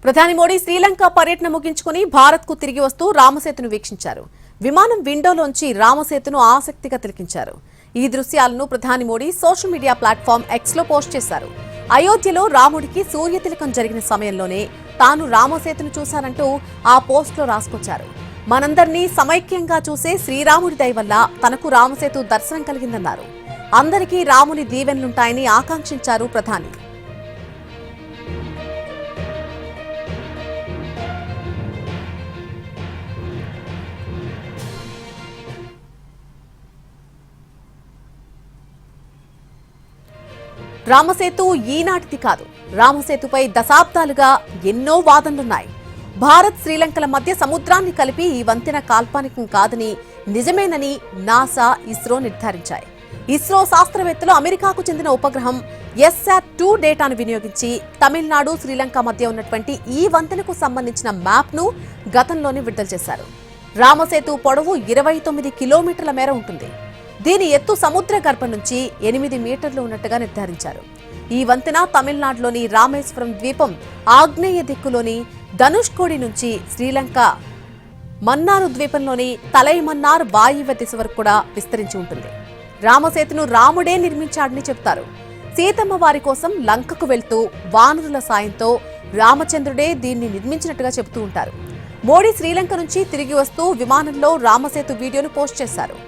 ప్రధాని మోడీ శ్రీలంక పర్యటన ముగించుకుని భారత్కు తిరిగి వస్తూ రామసేతును వీక్షించారు. విమానం విండోలోంచి రామసేతును ఆసక్తిగా తిలకించారు. ఈ దృశ్యాలను ప్రధాని Modi social media platform X లో పోస్ట్ చేశారు. అయోధ్యలో రాముడికి సూర్యతిలకం జరిగిన సమయంలోనే తాను రామసేతును చూశానంటూ ఆ పోస్ట్ లో రాసుకొచ్చారు. మనందరినీ సమైక్యంగా చూసే శ్రీరాముడి దయ వల్ల తనకు రామసేతు దర్శనం కలిగిందన్నారు. అందరికీ రాముని దీవెనలుంటాయని ఆకాంక్షించారు ప్రధాని. రామసేతు ఈనాటిది కాదు. రామసేతుపై దశాబ్దాలుగా ఎన్నో వాదనలున్నాయి. భారత్ శ్రీలంకల మధ్య సముద్రాన్ని కలిపి ఈ వంతెన కాల్పనికం కాదని, నిజమేనని నాసా, ఇస్రో నిర్ధారించాయి. ఇస్రో శాస్త్రవేత్తలు అమెరికాకు చెందిన ఉపగ్రహం SAT-2 డేటాను వినియోగించి తమిళనాడు, శ్రీలంక మధ్య ఉన్నటువంటి ఈ వంతెనకు సంబంధించిన మ్యాప్ను గతంలోనే విడుదల చేశారు. రామసేతు పొడవు 29 కిలోమీటర్ల మేర ఉంటుంది. దీని ఎత్తు సముద్ర గర్భం నుంచి 8 మీటర్లు ఉన్నట్టుగా నిర్ధారించారు. ఈ వంతెన తమిళనాడులోని రామేశ్వరం ద్వీపం ఆగ్నేయ దిక్కులోని ధనుష్కోడి నుంచి శ్రీలంక మన్నారు ద్వీపంలోని తలైమన్నార్ వాయువ్య దిశ వరకు కూడా విస్తరించి ఉంటుంది. రామసేతును రాముడే నిర్మించాడని చెప్తారు. సీతమ్మ వారి కోసం లంకకు వెళ్తూ వానరుల సాయంతో రామచంద్రుడే దీన్ని నిర్మించినట్టుగా చెబుతూ ఉంటారు. మోడీ శ్రీలంక నుంచి తిరిగి వస్తూ విమానంలో రామసేతు వీడియోను పోస్ట్ చేశారు.